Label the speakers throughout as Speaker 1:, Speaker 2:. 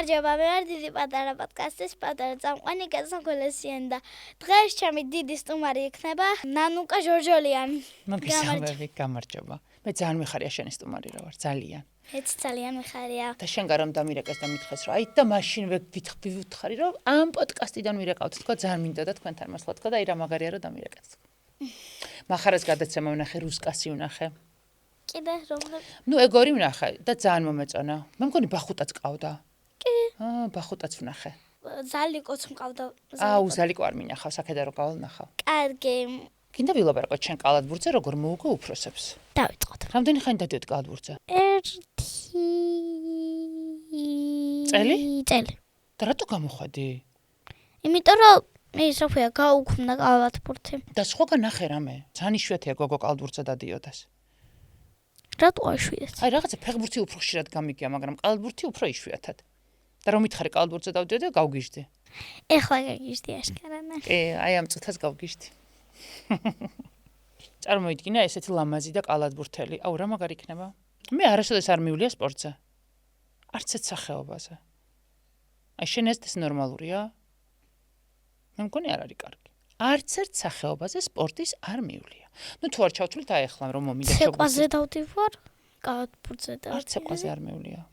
Speaker 1: გამარჯობა, მე ვარ დიდი პატარა პოდკასტის პატარა წამყვანი გასახველესიან და დღეს ჩემი დიდი სტუმარი იქნება ნანუკა ჟორჟოლიანი.
Speaker 2: მოგესალმებით, გამარჯობა. მე ძალიან მიხარია შენი სტუმარი რა ვარ, ძალიან.
Speaker 1: მეც ძალიან მიხარია.
Speaker 2: და შენ გარომ დამირეკეს და მითხეს რა, აი და მაშინ ვითხარი რომ ამ პოდკასტიდან ვირეკავთ, თქვა ძალიან მინდოდა თქვენთან მასლა თქვა და აი რა მაგარია რომ დამირეკეთ. მახარას გადაცემა ვნახე, რუსკასი ვნახე.
Speaker 1: კიდე რომელ?
Speaker 2: ნუ ეგორი ვნახე და ძალიან მომეწონა. მე მგონი ბახუტაც ყავდა.
Speaker 1: კი.
Speaker 2: ბახუტაც ვნახე.
Speaker 1: ზალიკოც მყავდა.
Speaker 2: ზალიკო არ მინახავ, საკედა რო გავალნახავ.
Speaker 1: კარგი.
Speaker 2: კიდე ვილაპარაკოთ შენ კალათბურთზე, როგორ მოუგო უფროსებს.
Speaker 1: დავიწყოთ.
Speaker 2: რამდენი ხანი დადიოდ კალათბურთზე?
Speaker 1: წელი?
Speaker 2: და რატო გამოხვედი?
Speaker 1: იმიტომ რომ ის როფია გაუქმდა კალათბურთი.
Speaker 2: და სხვაგან ნახე რამე. ძალიან იშვიათია გოგო კალათბურთზე დადიოდეს.
Speaker 1: რატო აშვიეთ?
Speaker 2: აი რაღაცა ფეხბურთი უფრო ხშირად გამიგია, მაგრამ კალათბურთი უფრო იშვიათად. და რომ მითხარი კალათბურთზე დავდიოდი და გავგიჟდი.
Speaker 1: ეხლა გავგიჟდი აშკარანა.
Speaker 2: კი, აი ამ წუთას გავგიჟდი. წარმოიდგინე ესეთი ლამაზი და კალათბურთელი. აუ რა მაგარი იქნება? მე არასოდეს არ მივლია სპორტზე. არც ერთ სახეობაზე. აი შენ ეს ნორმალურია? მე მგონი არ არის კარგი. არც ერთ სახეობაზე სპორტის არ მივლია. ნუ თუ არ ჩავთვლით აი ახლა რომ მომიდა
Speaker 1: შეყვაზე დავდივარ კალათბურთზე და
Speaker 2: არც შეყვაზე არ მივლია.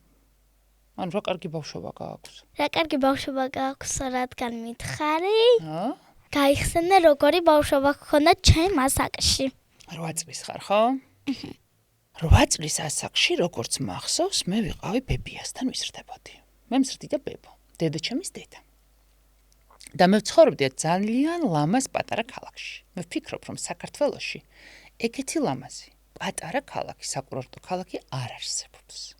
Speaker 2: ანუ რა კარგი ბავშვობა გააქვს.
Speaker 1: რა კარგი ბავშვობა გააქვს, რადგან მითხარი?
Speaker 2: ჰა?
Speaker 1: გაიხსენე როგორი ბავშვობა გქონდა ჩემ ასაკში.
Speaker 2: 8 წლის ხარ, ხო? 8 წლის ასაკში როგორც მახსოვს, მე ვიყავი ბებიასთან ვიზრდებოდი. მე მზრდი და ბებო, დედა ჩემის დედა. და მე ვცხოვრობდი ძალიან ლამაზ პატარა ქალაქში. მე ვფიქრობ, რომ საქართველოში ეგეთი ლამაზი პატარა ქალაქი, საკურორტო ქალაქი არ არსებობს.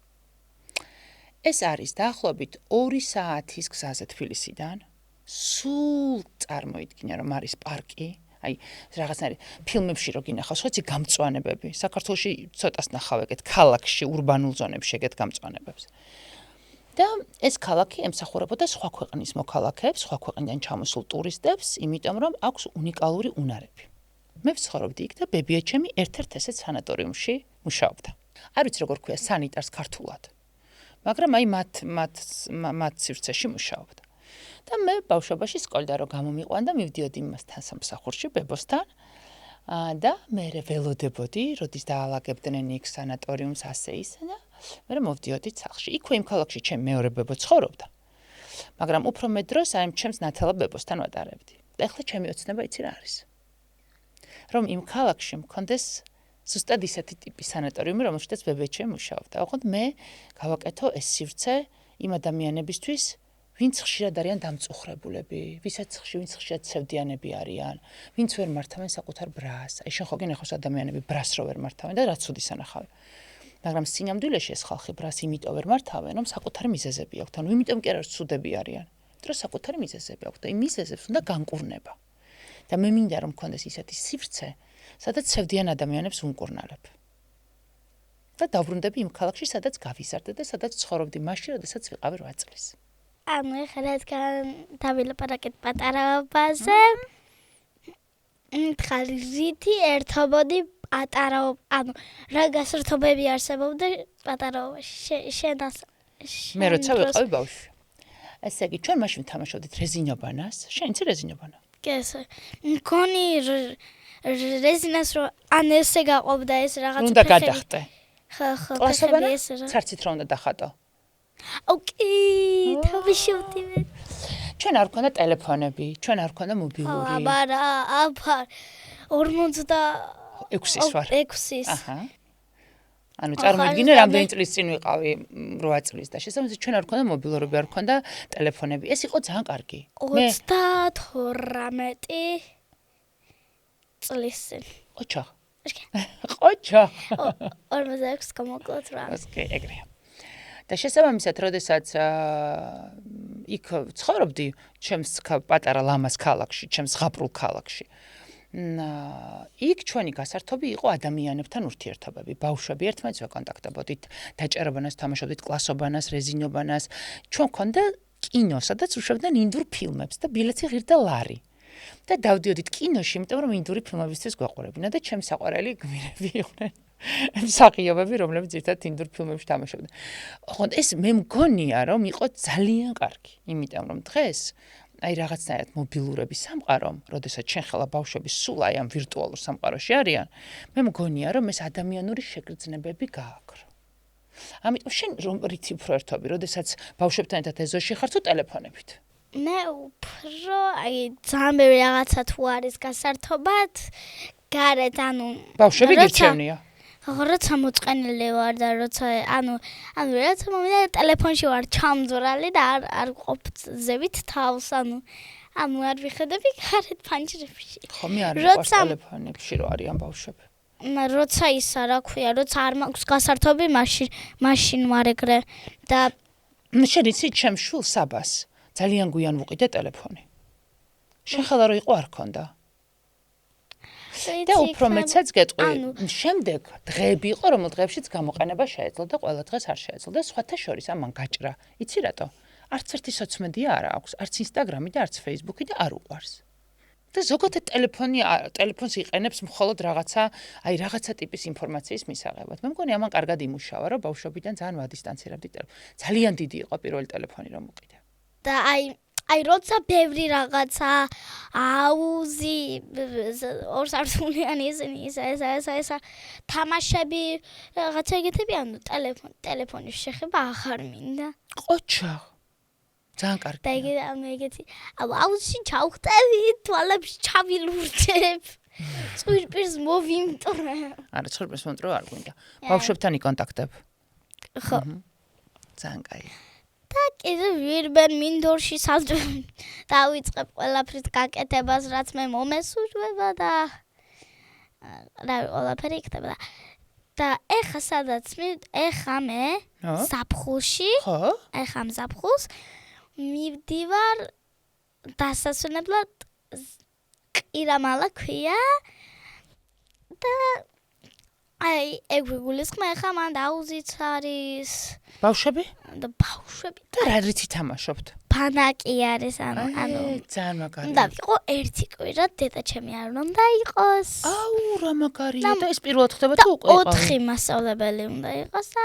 Speaker 2: ეს არის დაახლოებით 2 საათის გზაზე თბილისიდან. სულ წარმოიდგინე, რომ არის პარკი, აი რაღაცნაირი ფილმებში რო გინახავს, ხოცი გამწვანებები. საქართველოში ცოტას ნახავ ეგეთ ქალაქში, ურბანულ ზონებში ეგეთ გამწვანებებს. და ეს ქალაქი ემსახურებოდა სხვა ქვეყნის მოქალაქეებს, სხვა ქვეყნიდან ჩამოსულ ტურისტებს, იმიტომ რომ აქვს უნიკალური უნარები. მე ვცხოვრობდი იქ და ბებია ჩემი ერთ-ერთ ესეთ სანატორიუმში მუშაობდა. არ ვიცი როგორ ქვია სანიტარს ქართულად. მაგრამ აი მათ სივრცეში მუშაობდა. და მე ბავშვობაში სკოლიდან რო გამომიყვანდა, მივდიოდი იმასთან სამსახურში ბებოსთან და მე ველოდებოდი, როდის დაალაგებდნენ იქ სანატორიუმს ასე ისე და მე მოვდიოდი სახლში. იქვე იმ ქალაქში ჩემი მეორე ბებო ცხოვრობდა. მაგრამ უფრო მეტ დროს აი ჩემს ნათელა ბებოსთან ვატარებდი. და ახლა ჩემი ოცნება იცი რა არის? რომ იმ ქალაქში მქონდეს ზუსტად ისეთი ტიპის სანატორიუმი, რომელშიც ბებიაჩემ მუშაობდა. ოღონდ მე გავაკეთო ეს სივრცე იმ ადამიანებისთვის, ვინც ხშირად არიან დამწუხრებულები, ვინც ხშირად ცევდიანები არიან, ვინც ვერ მართავენ საკუთარ ბრას. აი შენ ხო გინახავს ადამიანები ბრას რო ვერ მართავენ და რაც უდის ანახავენ. მაგრამ სინამდვილეში ეს ხალხი ბრას იმიტომ ვერ მართავენ, რომ საკუთარი მიზეზები აქვთ. ანუ იმიტომ კი არა რომ ცუდები არიან, იმიტომ რომ საკუთარი მიზეზები აქვთ და იმ მიზეზებს უნდა განკურნება. და მე მინდა რომ მქონდეს ისეთი სივრცე, სადაც ცევდიან ადამიანებს უნკურნალებ. და დავბრუნდები იმ ქალაქში, სადაც გავიზარდე და სადაც ცხოვრობდი მაშინ, როდესაც ვიყავი 8 წლის.
Speaker 1: ანუ ეხლა რადგან დავილაპარაკეთ პატარაობაზე, მითხარი რითი ერთობოდი პატარა, ანუ რა გასართობები არსებობდა პატარაობაში შენას?
Speaker 2: მე როცა ვიყავი ბავშვი. ესე იგი, ჩვენ მაშინ თამაშობდით რეზინობანას. შენ იცი რეზინობანა?
Speaker 1: კი, ესე. მგონი რეზინას რო ან ესე გაყვობდა ეს რაღაც
Speaker 2: უნდა გადახტე.
Speaker 1: ხო,
Speaker 2: კლასობანა? ცარცით რა უნდა დახატო.
Speaker 1: ოკეი, თავშევდი მე.
Speaker 2: ჩვენ არ გქონდა ტელეფონები, ჩვენ არ გქონდა მობილური.
Speaker 1: აბა
Speaker 2: 46-ის ვარ.
Speaker 1: 6-ის.
Speaker 2: აჰა. ანუ წარმოიდგინე რამდენი წლის წინ ვიყავი 8 წლის და შესაბამისად ჩვენ არ გქონდა მობილურები, არ გქონდა ტელეფონები. ეს იყო ძალიან კარგი.
Speaker 1: 32 წლის წინ.
Speaker 2: ყოჩა. ყოჩა.
Speaker 1: 46 გამოკლოთ რა.
Speaker 2: ოკეი, ეგრეა. და შესაბამისად, როდესაც იქ ცხოვრობდი, ჩემს პატარა ლამაზ ქალაქში, ჩემს ზღაპრულ ქალაქში. იქ ჩვენი გასართობი იყო ადამიანებთან ურთიერთობები. ბავშვები ერთმანეთს ვაკონტაქტებოდით, დაჭერობანას, თამაშობდით კლასობანას, რეზინობანას. ჩვენ გქონდა კინო, სადაც უშვებდნენ ინდურ ფილმებს და ბილეთი ღირდა ლარი. და დავდიოდით კინოში, იმიტომ რომ ინდური ფილმებისთვის გვაყურებინა და ჩემი საყვარელი გმირები იყვნენ. მსახიობები, რომლებიც ერთად Tinder ფილმებში თამაშობდნენ. ოღონდ ეს მე მგონია, რომ იყო ძალიან კარგი, იმიტომ რომ დღეს აი რაღაცნაირად მობილურების სამყარომ, როდესაც შენ ხელა ბავშვები სულ აი ამ ვირტუალურ სამყაროში არიან, მე მგონია, რომ ეს ადამიანური შეგრძნებები გააქრო. ამიტომ შენ რომ რითი უფრო ერთობი, როდესაც ბავშვებთან ერთად ეზოში ხარ თუ ტელეფონებით?
Speaker 1: მე უფრო აი ძალიან ბევრი რაღაცა თუ არის გასართობად, გარეთ
Speaker 2: ბავშვები გირჩევნია.
Speaker 1: როცა მოწყენილი ვარ და როცა როცა მომიდა ტელეფონში ვარ ჩამძვრალი და არ ყოფძებით თავს არ ვიხედები გარეთ ფანჯრებში.
Speaker 2: ხომ არ მიყვარს ტელეფონებში რო არიან ბავშვები.
Speaker 1: როცა ისა რა ქვია, როცა არ მაქვს გასართობი მაშინ ვარ ეგრე და
Speaker 2: შენ იცი ჩემ შვილ საბას ძალიან გვიან ვუყიდე ტელეფონი. შენ ხელა რო იყო არ ქონდა. და უფრო მეცაც გეტყვი, შემდეგ დღეები იყო, რომელ დღეებშიც გამოყენება შეეძლო და ყველა დღეს არ შეეძლო და სხვათა შორის ამან გაჭრა. იცი რატო? არც ერთი სოციმედია არ აქვს, არც ინსტაგრამი და არც ფეისბუქი და არ უყვარს. და ზოგადად ტელეფონს იყენებს მხოლოდ რაღაცა ტიპის ინფორმაციის მისაღებად. მე მგონი ამან კარგად იმუშავა, რომ ბავშვობიდან ძალიან ვადისტანცირებდი ტელეფონს. ძალიან დიდი იყო პირველი ტელეფონი რომ უყიდე.
Speaker 1: და აი როცა ბევრი რაღაცა აუზი ორსართულიანი ისინი ისა თამაშები რაღაცა ეგეთები ტელეფონის შეხება აღარ მინდა.
Speaker 2: ყოჩა ძალიან კარგი.
Speaker 1: და ეგეთი აუზში ჩავხტები, თვალებს ჩავილურჯებ. წვირპირს მოვიმტრე.
Speaker 2: არა, წვირპირს მომტრე არ გვინდა. ბავშვებთან იკონტაქტებ.
Speaker 1: ხო.
Speaker 2: ძალიან კაი.
Speaker 1: და კიდე ვირბენ მინდორში დავიწყებ ყველაფრის გაკეთებას, რაც მე მომესურვება და ყველაფერი იქნება. და ეხა სადაც ეხა მე ზაფხულში, ეხა ზაფხულს მივდივარ დასასვენებლად ყირამალა ქვია და აი ეგვიგულისხმა ეხა მან აუზიც არის
Speaker 2: ბავშვები?
Speaker 1: და ბავშვები
Speaker 2: და რა რითი თამაშობთ?
Speaker 1: ფანაკი არის
Speaker 2: ძალიან მაგარია.
Speaker 1: და ვიყო ერთი კვირა დედა ჩემი არ უნდა იყოს.
Speaker 2: აუ რა მაგარია და ეს პირველად ხდება თუ უკვე იყო?
Speaker 1: 4 მასწავლებელი უნდა იყოს და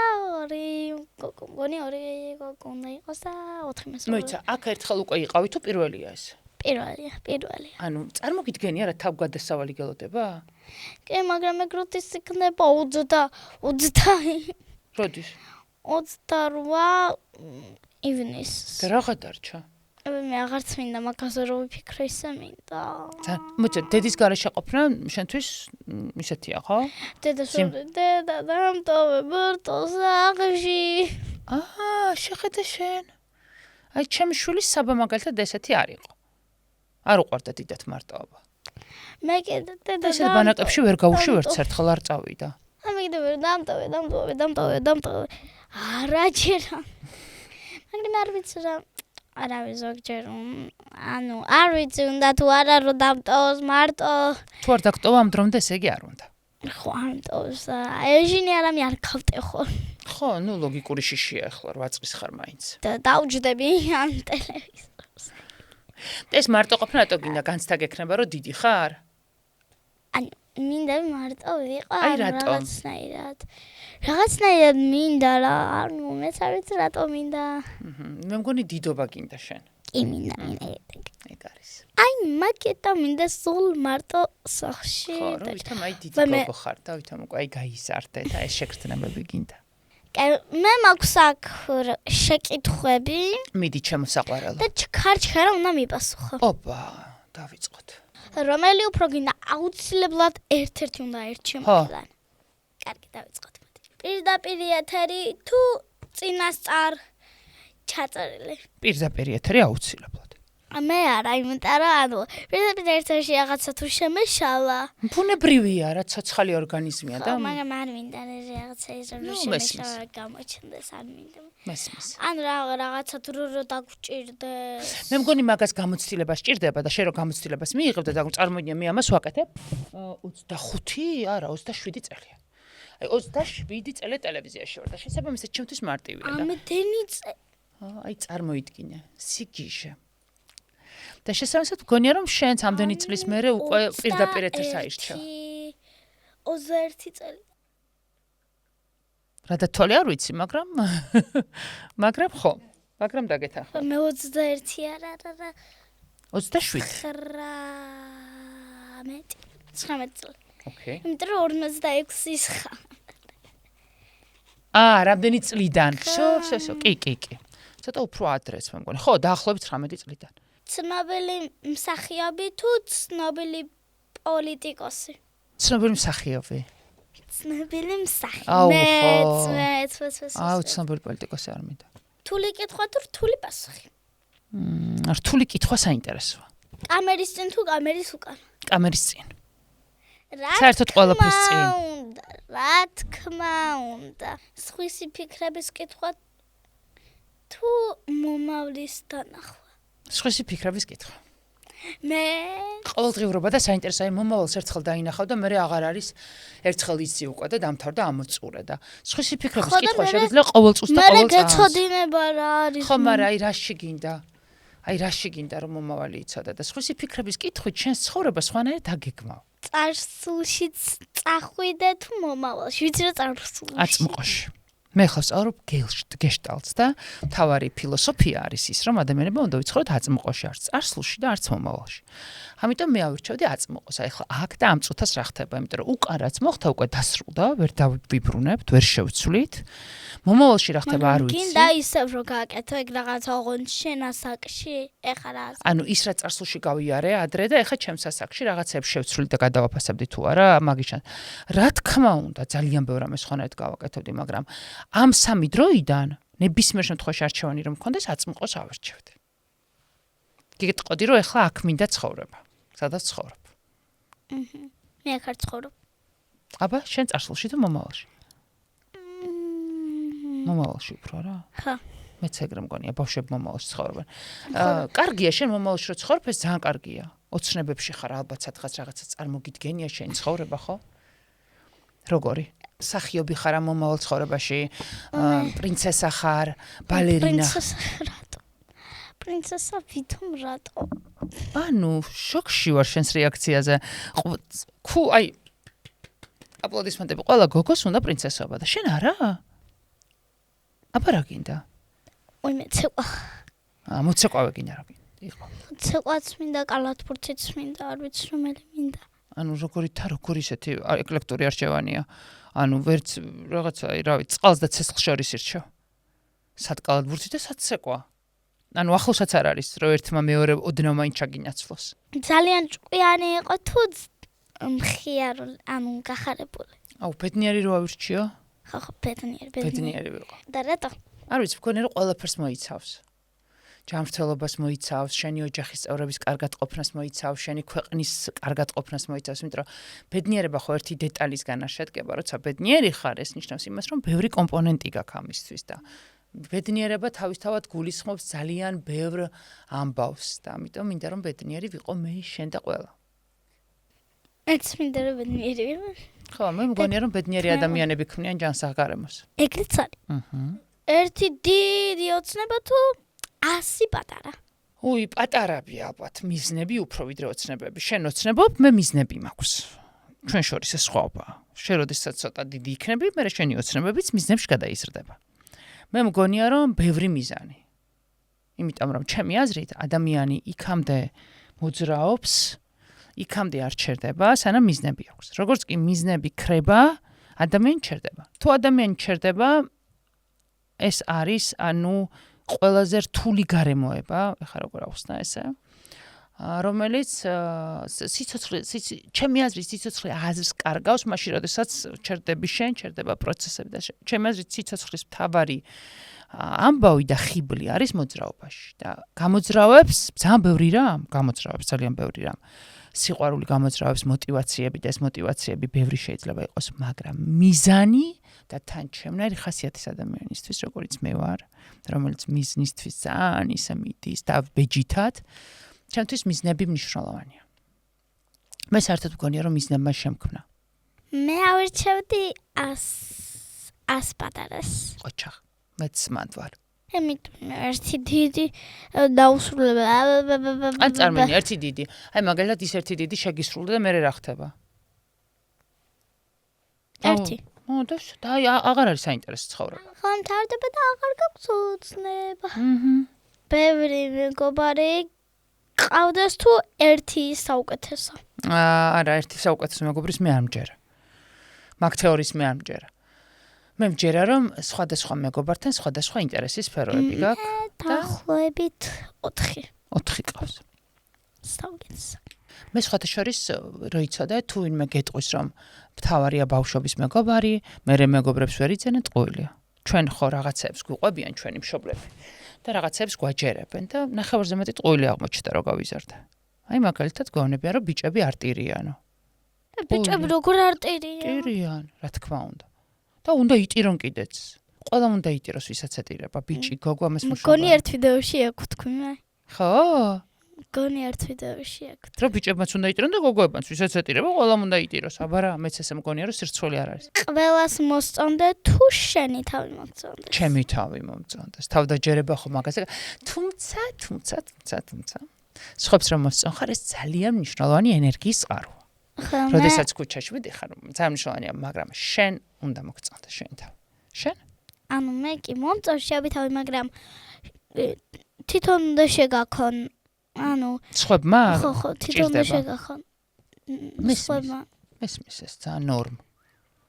Speaker 1: 2 გოგონი 2 გოგო უნდა იყოს და 4 მასწავლებელი.
Speaker 2: მოიცა, აქ ერთხელ უკვე იყავი თუ პირველია ეს?
Speaker 1: პირველი.
Speaker 2: ანუ წარმოგიდგენია რა თავგადასავალი გელოდება?
Speaker 1: კი, მაგრამ ეგროთის იქნება 20.
Speaker 2: როდის?
Speaker 1: 28 ივნისს.
Speaker 2: და რაღა დარჩა?
Speaker 1: მე აღარც მინდა მაგაზე რო ვიფიქრე ისე მინდა.
Speaker 2: მოიცა, დედის გარეშე ყოფნა შენთვის ისეთია, ხო?
Speaker 1: დედა დამტოვებ სახლში.
Speaker 2: შეხედე შენ. აი ჩემი შვილის საბა მაგალითად ესეთი არ იყო. არ უყვარდა დიდად მარტოობა.
Speaker 1: მე კიდე დედა
Speaker 2: ესეთ ბანაკებში ვერ გავუშვი ვერც ერთხელ არ წავიდა.
Speaker 1: მე კიდე ვერ დამტოვე. არაჯერა. მაგრამ არ ვიცი რა. არავის ზოგჯერ არ ვიცი უნდა თუ არა რომ დამტოვოს მარტო.
Speaker 2: თუ არ დაგტოვა ამ დრომდე ესე იგი არ უნდა.
Speaker 1: ხო, არ მტოვს. ეჟინი არამე არ გავტე ხო.
Speaker 2: ხო, ნუ ლოგიკური შიშია ახლა 8 წლის ხარ მაინც.
Speaker 1: და დავჯდები ამ ტელევიზორს.
Speaker 2: ეს მარტო ყოფნა რატო გინდა განცდა გექნება რომ დიდი ხარ?
Speaker 1: ანუ მინდა მარტო ვიყო
Speaker 2: აი რატო?
Speaker 1: რაღაცნაირად მინდა რა, ანუ მეც არ ვიცი რატო მინდა.
Speaker 2: მე მგონი დიდობა გინდა შენ.
Speaker 1: კი მინდა.
Speaker 2: ეგ არის.
Speaker 1: აი მაგეთა მინდა სულ მარტო სახლში.
Speaker 2: ხო, რომ ვითომ აი დიდი გოგო ხარ და ვითომ უკვე აი გაიზარდე და ეს შეგრძნებები გინდა.
Speaker 1: მე მაქვს აქ შეკითხვები.
Speaker 2: მიდი ჩემო საყვარელო.
Speaker 1: და ჩქარჩქარა უნდა მიპასუხო.
Speaker 2: ოპა, დავიწყოთ.
Speaker 1: რომელი უფრო გინდა აუცილებლად ერთ-ერთი უნდა ერჩიო მაგიდან. კარგი, დავიწყოთ. პირდაპირ ეთერი თუ წინასწარ ჩაწერილი?
Speaker 2: პირდაპირ ეთერი აუცილებლად.
Speaker 1: მე არა, იმიტომ რომ პირდაპირ ეთერში რაღაცა თუ შემეშალა.
Speaker 2: ბუნებრივია რა, ცოცხალი ორგანიზმია და
Speaker 1: მაგრამ არ მინდა რაღაცა ის რომ შემეშალა გამოჩნდეს, არ მინდა.
Speaker 2: მესმის.
Speaker 1: ან რაღაცა თუ რო დაგჭირდეს.
Speaker 2: მე მგონი მაგას გამოცდილება სჭირდება და შენ რო გამოცდილებას მიიღებ და წარმოიდგინე მე ამას ვაკეთებ 25, არა 27 წელია. აი 27 წელი ტელევიზიაში ვარ და შესაბამისად ჩემთვის მარტივია და
Speaker 1: ამდენი
Speaker 2: აი წარმოიდგინე სიგიჟე და შესაბამისად მგონია რომ შენც ამდენი წლის მერე უკვე პირდაპირ ეთერს აირჩევ
Speaker 1: 21 წელი
Speaker 2: რა დათვალე არ ვიცი, მაგრამ მაგრამ ხო, მაგრამ დაგეთახა.
Speaker 1: მე 21 არა.
Speaker 2: 27.
Speaker 1: 19 წელი.
Speaker 2: ოკეი.
Speaker 1: იმიტომ რომ 56-ის ხარ.
Speaker 2: რამდენი წლიდან? სო, კი. ცოტა უფრო ადრეს მე მგონი. ხო, დაახლოებით 19 წლიდან.
Speaker 1: ცნობილი მსახიობი თუ ცნობილი პოლიტიკოსი?
Speaker 2: ცნობილი მსახიობი.
Speaker 1: ცნობილი მსახიობი.
Speaker 2: აუ, ხო.
Speaker 1: მე
Speaker 2: ცნობილი პოლიტიკოსი არ მინდა.
Speaker 1: რთული კითხვა თუ რთული პასუხი?
Speaker 2: რთული კითხვა საინტერესოა.
Speaker 1: კამერის წინ თუ კამერის უკან?
Speaker 2: კამერის წინ.
Speaker 1: საერთოდ
Speaker 2: ყველაფრის წინ.
Speaker 1: რა თქმა უნდა. სხვისი ფიქრების კითხვა თუ მომავლის დანახვა?
Speaker 2: სხვისი ფიქრების კითხვა.
Speaker 1: მე
Speaker 2: ყოველდღიურობა და საინტერესოა, მომავალს ერთხელ დაინახავ და მე აღარ არის ერთხელ იცი უკვე და დამთავრდა ამოწურე და სხვისი ფიქრების კითხვა შეიძლება ყოველ წუთს და ყოველ
Speaker 1: მე
Speaker 2: წამს.
Speaker 1: გეცოდინება რა არის?
Speaker 2: ხო, მაგრამ რაში გინდა რომ მომავალი იცოდა და სხვისი ფიქრების კითხვით შენს ცხოვრება სხვანაირად აგეგმავ.
Speaker 1: წარსულშიც წახვიდე თუ მომავალში? ვიცი რა წარსულში.
Speaker 2: აწმყოში. მე ხავს ვსწავლობ გეშტალტს და მთავარი ფილოსოფია არის ის, რომ ადამიანებმა უნდა ვიცხოვროთ აწმყოში, არც წარსულში და არც მომავალში. ამიტომ მე ავირჩევდი აწმყოს. აი ხა აქ და ამ წუთას რა ხდება, იმიტომ რომ უკან რაც მოხდა უკვე დასრულდა, ვერ დავიბრუნებთ, ვერ შევცვლით. მომავალში რა ხდება არ ვიცი.
Speaker 1: გინდა ისევ რომ გააკეთო ეგ რაღაცა ოღონდ შენ ასაკში, ეხლა რა.
Speaker 2: ანუ ის რა წარსულში გავიარე ადრე და ეხლა ჩემს ასაკში რაღაცებს შევცვლით და გადავაფასებდი თუ არა, მაგიშან. რა თქმა უნდა, ძალიან ბევრ ამას ხონად გავაკეთებდი, მაგრამ ამ სამი დროიდან ნებისმიერ შემთხვევაში არჩევანი რომ მქონდეს აწმყოს ავირჩევდი. გიგიტყოდი რომ ეხლა აქ მინდა ცხოვრება. სადაც ცხოვრობ.
Speaker 1: მე აქ არ ცხოვრობ.
Speaker 2: აბა, შენ წარსულში თუ მომავალში? მომავალში უფრო რა?
Speaker 1: ხა.
Speaker 2: მეც ეგრე მგონია, ბავშვები მომავალში ცხოვრობენ. კარგია შენ მომავალში რო ცხოვრობ, ეს ძალიან კარგია. ოცნებებში ხარ, ალბათ სადღაც რაღაცა წარმოგიდგენია შენი ცხოვრება, ხო? როგორი? მსახიობი ხარ ამ მომავალ ცხოვრებაში, პრინცესა ხარ, ბალერინა.
Speaker 1: პრინცესა ვითომ რატო?
Speaker 2: ანუ შოკში ვარ შენს რეაქციაზე. აი აპლოდისმენტები, ყველა გოგოს უნდა პრინცესობა და შენ არა? აბა რა გინდა?
Speaker 1: ой მე ცეკვა.
Speaker 2: მოცეკვავე გინდა რა გინდა? იყო.
Speaker 1: ცეკვაც მინდა, კალათბურთიც მინდა, არ ვიცი რომელი მინდა.
Speaker 2: ანუ როგორი ისეთი ეკლექტური არჩევანია. ანუ ვერც რაღაცა, რავი, წყალს და ცეცხლს შორის ირჩევ. სად კალათბურთი და სად ცეკვა. ანუ ახლოსაც არ არის, რომ ერთმა მეორე ოდნავ მაინც ჩაგინაცვლოს.
Speaker 1: ძალიან ჭკვიანი იყო თუ მხიარული, ანუ გახარებული.
Speaker 2: აუ, ბედნიერი რო ავირჩიო?
Speaker 1: ხო, ბედნიერი.
Speaker 2: ბედნიერი ვიყო.
Speaker 1: და რატო?
Speaker 2: არ ვიცი, მგონი რომ ყველაფერს მოიცავს. ჯანმრთელობას მოიცავს, შენი ოჯახის წევრების კარგად ყოფნას მოიცავს, შენი ქვეყნის კარგად ყოფნას მოიცავს, იმიტომ რომ ბედნიერება ხო ერთი დეტალისგან არ შედგება, როცა ბედნიერი ხარ, ეს ნიშნავს იმას, რომ ბევრი კომპონენტი გაქვს ამისთვის და ბედნიერება თავისთავად გულისხმობს ძალიან ბევრ ამბავს და ამიტომ მინდა რომ ბედნიერი ვიყო მე, შენ და ყველა.
Speaker 1: მეც მინდა რომ ბედნიერი ვიყო.
Speaker 2: ხო, მე მგონია რომ ბედნიერი ადამიანები ქმნიან ჯანსაღგარემოს.
Speaker 1: ეგრეც არის. ერთი დიდი ოცნება თუ 100 პატარა.
Speaker 2: უი, პატარები ალბათ, მიზნები უფრო ვიდრე ოცნებები. შენ ოცნებობ, მე მიზნები მაქვს. ჩვენ შორის ეს სხვაობაა. შენ როდესაც ცოტა დიდი იქნები, მე შენი ოცნებებიც მიზნებში გადაიზრდება. მე მგონია რომ ბევრი მიზანი. იმიტომ რომ ჩემი აზრით ადამიანი იქამდე მოძრაობს, იქამდე არ ჩერდება, სანამ მიზნები აქვს. როგორც კი მიზნები ქრება, ადამიანი ჩერდება. თუ ადამიანი ჩერდება, ეს არის, ანუ ყველაზე რთული გარემოება, ეხლა როგორ ახსნა ესე, რომელიც ჩემი აზრით სიცოცხლე აზრს კარგავს, მაშინ როდესაც ჩერდები შენ, ჩერდება პროცესები და ჩემი აზრით სიცოცხლის მთავარი ამბავი და ხიბლი არის მოძრაობაში და გამოძრავებს ძალიან ბევრი რამ. სიყვარული გამოძრავებს მოტივაციები და ეს მოტივაციები ბევრი შეიძლება იყოს, მაგრამ მიზანი და თან ჩემნაირი ხასიათის ადამიანისთვის, როგორც მე ვარ, რომელიც მიზნისთვის ძალიან ისე მიდის და ბეჯითად, ჩემთვის მიზნები მნიშვნელოვანია. მე საერთოდ მგონია რომ მიზნებმა შემქმნა.
Speaker 1: მე ავირჩევდი 100 პატარას.
Speaker 2: ოჩახ, მეც მანდ ვარ.
Speaker 1: ერთი დიდი დაუსრულება.
Speaker 2: ან წარმენი ერთი დიდი. აი მაგალითად ის ერთი დიდი შეგისრულდა და მე რა ხდება?
Speaker 1: ერთი.
Speaker 2: მოდოს და აღარ არის საინტერესო ცხოვრება.
Speaker 1: ხო, მთავრდება და აღარ გაქვს უცნება. ბევრი მეგობარი ყავდეს თუ ერთი საუკეთესო.
Speaker 2: არა, ერთი საუკეთესო მეგობრის მე არ მჯერა. მაგ თეორიის მე არ მჯერა. მე მჯერა რომ სხვადასხვა მეგობართან სხვადასხვა ინტერესის სფეროები გაქვს.
Speaker 1: დაახლოებით 4.
Speaker 2: 4 ყავს.
Speaker 1: საუკეთესო.
Speaker 2: მე სხვათა შორის როიცოდე თუ ვინმე გეტყვის რომ მთავარია ბავშვობის მეგობარი, მე მეგობრებს ვერ იძენეთ ყოლია. ჩვენ ხო რაღაცებს გვიყვებიან ჩვენი მშობლები და რაღაცებს გვაჯერებენ და ნახევარზე მეტი ყოლი აღმოჩნდა რო გავიზარდა. აი მაგალითად გვეუბნებიან რომ ბიჭები არტირიანო.
Speaker 1: ბიჭები როგორ არტირიან?
Speaker 2: არტირიან, რა თქმა უნდა. და უნდა იტირონ კიდეც. ყველა უნდა იტიროს ვისაც ეტირება, ბიჭი, გოგო ამას მშობლები.
Speaker 1: მგონი ერთ ვიდეოში აქვს თქვი მე.
Speaker 2: ხო?
Speaker 1: მგონი ერთ ვიდეოში აქვს.
Speaker 2: რომ ბიჭებმაც უნდა იტირონ და გოგოებმაც ვისაც ეტირება, ყველამ უნდა იტიროს. აბარა, მეც ესე მგონია რომ სირცხველი არ არის.
Speaker 1: ყველას მოსწონდე თუ შენი თავი მოგწონდეს?
Speaker 2: ჩემი თავი მომწონდეს. თავდაჯერება ხო მაგაზე. თუმცა სხვებს რომ მოსწონ ხარ, ეს ძალიან მნიშვნელოვანი ენერგიის წყაროა. როდესაც ქუჩაში ვიდიხარ, ძალიან მნიშვნელოვანია, მაგრამ შენ უნდა მოგწონდეს შენი თავი. შენ?
Speaker 1: ანუ მე კი მომწონს შენი თავი, მაგრამ თვითონ უნდა შეგაქონ. ანუ
Speaker 2: სხვებმა?
Speaker 1: ხო, თვითონ უნდა შეგაქონ.
Speaker 2: მესმის ეს ძალიან ნორმა.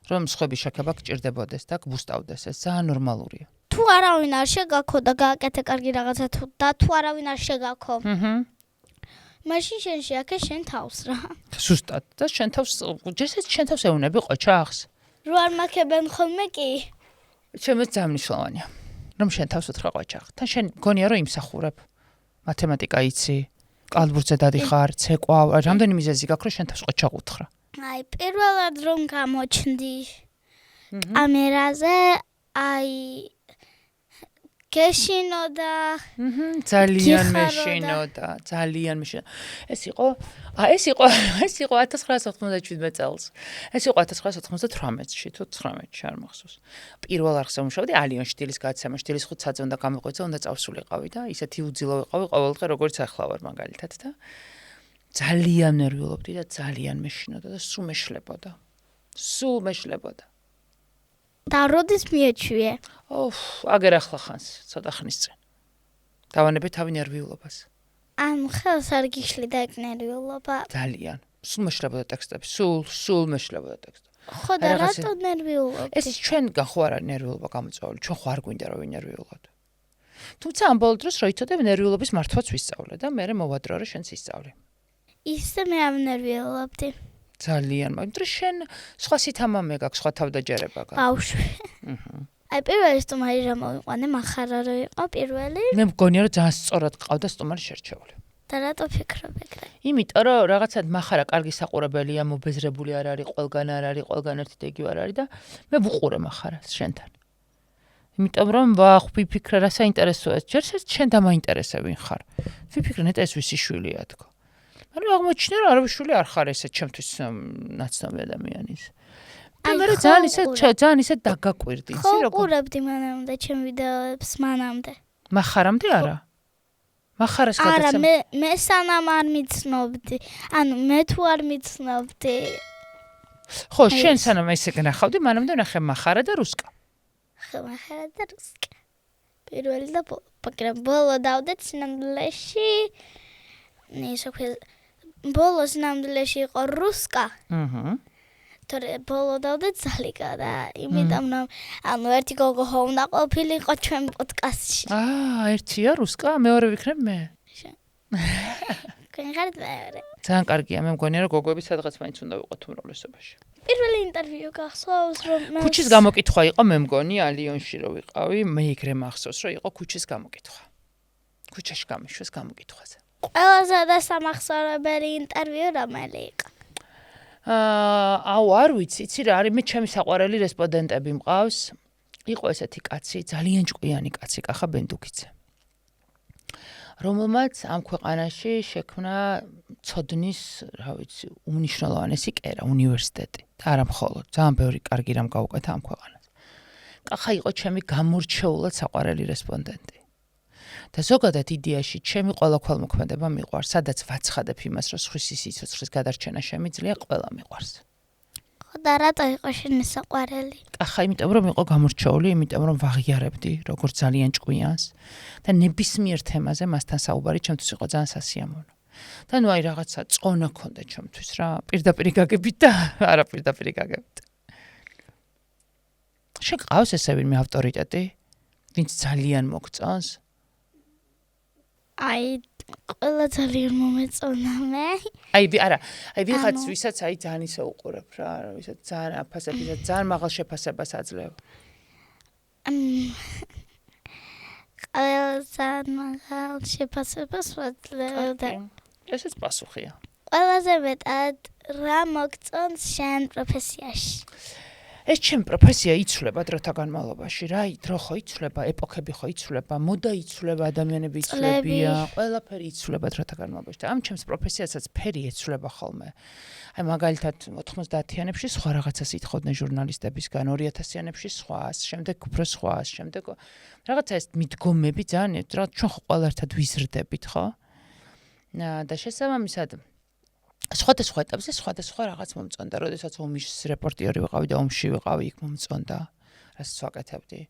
Speaker 2: რომ სხვები შეკება გჭირდებოდეს და გბუსტავდეს, ეს ძალიან ნორმალურია.
Speaker 1: თუ არავინ არ შეგაქო და გააკეთე კარგი რაღაცა და თუ არავინ არ შეგაქო. მაშინ შენ შეაქე შენ თავს რა.
Speaker 2: ზუსტად და შენ თავს ჯერსაც შენ თავს ეუნები ყოჩახს.
Speaker 1: რო არ მაქებენ ხოლმე კი.
Speaker 2: ჩემს ძალიან მნიშვნელოვანია. რომ შენ თავს უთხრა ყოჩახ. თან შენ მგონია რომ იმსახურებ. მათემატიკა იცი, კალბურზე დადიხარ, ცეკვავ, რამდენი მიზეზი გაქვს რომ შენ თავს ყოჩახ უთხრა.
Speaker 1: აი, პირველად რომ გამოჩნდი კამერაზე, აი გეშინოდა.
Speaker 2: ძალიან მეშინოდა. ეს იყო 1997 წელს. ეს იყო 1998-ში თუ 19-ში არ მახსოვს. პირველ არხზე ვმუშაობდი ალიონში დილის გადაცემა, დილის 5 საათზე უნდა გამიყვეცე, უნდა წავსულიყავი და ისეთი უძილო ვიყავი ყოველდღე როგორც ახლა ვარ მაგალითად და ძალიან ნერვიულობდი და ძალიან მეშინოდა და სულ მეშლებოდა.
Speaker 1: და როდის მიეჩვიე?
Speaker 2: აგერ ახლა ხანს, ცოტა ხნის წინ. დავანებე თავი ნერვიულობას.
Speaker 1: ანუ ხელს არ გიშლიდა ეგ ნერვიულობა?
Speaker 2: ძალიან. სულ მეშლებოდა ტექსტები, სულ მეშლებოდა ტექსტები.
Speaker 1: ხო და რატო ნერვიულობდი?
Speaker 2: ეს ჩვენგან ხო არ არის ნერვიულობა გამოწვეული, ჩვენ ხო არ გვინდა რომ ვინერვიულოთ. თუმცა ამ ბოლო დროს რო იცოდე ნერვიულობის მართვაც ვისწავლე და მე მოვადრო რომ შენც ისწავლე.
Speaker 1: ისე მე არ ნერვიულობდი.
Speaker 2: ძალიან, მაგრამ შენ სხვა სითამამე გაქვს, სხვა თავდაჯერება გაქვს.
Speaker 1: ბავშვი. აი პირველი სტუმარი რა მოვიყვანე, მახარა რო იყო პირველი.
Speaker 2: მე მგონია რომ ძალიან სწორად ყავდა სტუმარი შერჩეული.
Speaker 1: და რატო ფიქრობ ეგრე?
Speaker 2: იმიტომ რომ რაღაცად მახარა კარგი საყურებელია, მობეზრებული არ არის, ყველგან არ არის, ყველგან ერთი და იგივე არ არის და მე ვუყურე მახარას შენთან. იმიტომ რომ ვიფიქრე რა საინტერესოა, ჯერსაც შენ დამაინტერესე ვინ ხარ. ვიფიქრე ნეტა ეს ვისი შვილია თქო. მაგრამ აღმოჩნდა რომ არავის შვილი არ ხარ ესე ჩემთვის ნაცნობი ადამიანის. და მე ძალიან ისე დაგაკვირდი, იცი
Speaker 1: როგორ? ხო, ყურებდი მანამდე ჩემ ვიდეოებს მანამდე.
Speaker 2: მახარამდე არა? მახარას
Speaker 1: არა,
Speaker 2: გადაცემა.
Speaker 1: მე სანამ არ მიცნობდი. ანუ მე თუ არ მიცნობდი.
Speaker 2: ხო, შენ სანამ ესე გნახავდი, მანამდე ნახე მახარა და რუსკა.
Speaker 1: ხო, მახარა და რუსკა. პირველი და ბოლო დავდეთ სინამდვილეში. ბოლო სინამდვილეში იყო რუსკა. თორე ბოლო დავდეთ ზალიკა და იმიტომ რომ ანუ ერთი გოგო უნდა ყოფილიყო ჩვენ პოდკასტში.
Speaker 2: ერთია რუსკა, მეორე ვიქნებ მე.
Speaker 1: გენღარით მეორე.
Speaker 2: ძალიან კარგია, მე მგონია რომ გოგოები სადღაც მაინც უნდა ვიყოთ უმრავლესობაში.
Speaker 1: პირველი ინტერვიუ გახსოვს რომ
Speaker 2: ქუჩის გამოკითხვა იყო, მე მგონი ალიონში რო ვიყავი, მე ეგრე მახსოვს რომ იყო ქუჩის გამოკითხვა. ქუჩაში გამიშვეს გამოკითხვაზე.
Speaker 1: ყველაზე დასამახსოვრებელი ინტერვიუ რომელი იყო?
Speaker 2: არ ვიცი, იცი რა არის, მე ჩემი საყვარელი რესპონდენტები მყავს. იყო ესეთი კაცი, ძალიან ჭკვიანი კაცი, კახა ბენდუკიძე. რომელმაც ამ ქვეყანაში შექმნა ცოდნის, რა ვიცი, უმნიშვნელოვანესი კერა, უნივერსიტეტი და არა მხოლოდ, ძალიან ბევრი კარგი რამ გაუკეთა ამ ქვეყანას. კახა იყო ჩემი გამორჩეულად საყვარელი რესპონდენტი. და ზოგადად იდეაში ჩემი ყველა ქველმოქმედება მიყვარს, სადაც ვაცხადებ იმას, რომ სხვისი სიცოცხლის გადარჩენა შემიძლია, ყველა მიყვარს.
Speaker 1: ხო და რატო იყო შენი საყვარელი?
Speaker 2: ახლა იმიტომ რომ იყო გამორჩეული, იმიტომ რომ ვაღიარებდი როგორც ძალიან ჭკვიანს და ნებისმიერ თემაზე მასთან საუბარი ჩემთვის იყო ძალიან სასიამოვნო. და ნუ აი რაღაცა წონა ქონდა ჩემთვის რა, პირდაპირ გაგებით და არა პირდაპირ გაგებით. შეგყავს ესე ვინმე ავტორიტეტი, ვინც ძალიან მოგწონს?
Speaker 1: აი ყველა ძალიან მომეწონა მე.
Speaker 2: აი ვიღაც ვისაც აი ძალიან ისე უყურებ რა, ვისაც ძალიან აფასებს, ვისაც ძალიან მაღალ შეფასებას აძლევ.
Speaker 1: ყველა ძალიან მაღალ შეფასებას ვაძლევ და
Speaker 2: ესეც პასუხია.
Speaker 1: ყველაზე მეტად რა მოგწონს შენ პროფესიაში?
Speaker 2: ეს ჩემი პროფესია იცვლება დროთა განმავლობაში რა, დრო ხო იცვლება, ეპოქები ხო იცვლება, მოდა იცვლება, ადამიანები იცვლებიან, ყველაფერი იცვლება დროთა განმავლობაში და ამ ჩემს პროფესიასაც ფერი ეცვლება ხოლმე. აი მაგალითად 90-იანებში სხვა რაღაცას ითხოვდნენ ჟურნალისტებისგან, 2000-იანებში სხვას, შემდეგ უფრო სხვას, შემდეგ რაღაცა ეს მიდგომები ძალიან რა ჩვენ ხო ყველა ერთად ვიზრდებით, ხო? და შესაბამისად სხვადასხვა ეტაპზე სხვადასხვა რაღაც მომწონდა, როდესაც ომის რეპორტიორი ვიყავი და ომში ვიყავი, იქ მომწონდა, რასაც ვაკეთებდი.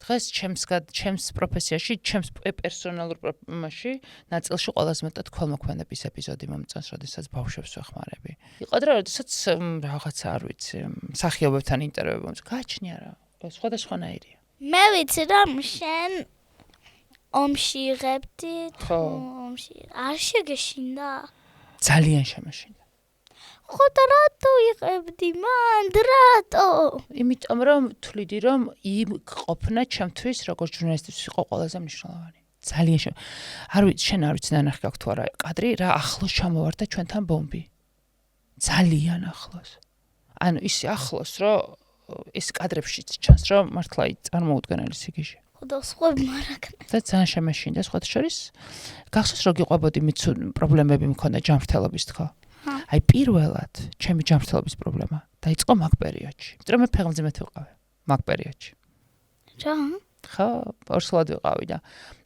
Speaker 2: დღეს ჩემს პროფესიაში, ჩემს პერსონალურ პროფესიაში ნაწილში ყველაზე მეტად ქველმოქმედების ეპიზოდი მომწონს, როდესაც ბავშვებს ვეხმარები. იყო დრო, როდესაც რაღაცა არ ვიცი, მსახიობებთან ინტერვიუები მომწონს, გააჩნია რა, სხვადასხვანაირია.
Speaker 1: მე ვიცი რომ შენ ომში იღებდი, ომში არ შეგეშინდა?
Speaker 2: ძალიან შემეშინდა.
Speaker 1: ხო და რატო იღებდი მან? რატო?
Speaker 2: იმიტომ რომ თვლიდი რომ იმ ყოფნა ჩემთვის როგორც ჟურნალისტისთვის იყო ყველაზე მნიშვნელოვანი. ძალიან არ ვიცი, შენ არ ვიცი ნანახი გაქვს თუ არა კადრი, რა ახლოს ჩამოვარდა ჩვენთან ბომბი. ძალიან ახლოს. ანუ ისე ახლოს, რომ ეს კადრებშიც ჩანს, რომ მართლა წარმოუდგენელი სიგიჟე.
Speaker 1: და სხვები მარაგნა.
Speaker 2: და ძალიან შემეშინდა სხვათა შორის. გახსოვს რომ გიყვებოდი პრობლემები მქონდა ჯანმრთელობის თქო. აი პირველად ჩემი ჯანმრთელობის პრობლემა დაიწყო მაგ პერიოდში. იმიტომ რომ მე ფეხმძიმედ ვიყავი მაგ პერიოდში.
Speaker 1: რა?
Speaker 2: ხო, ორსულად ვიყავი და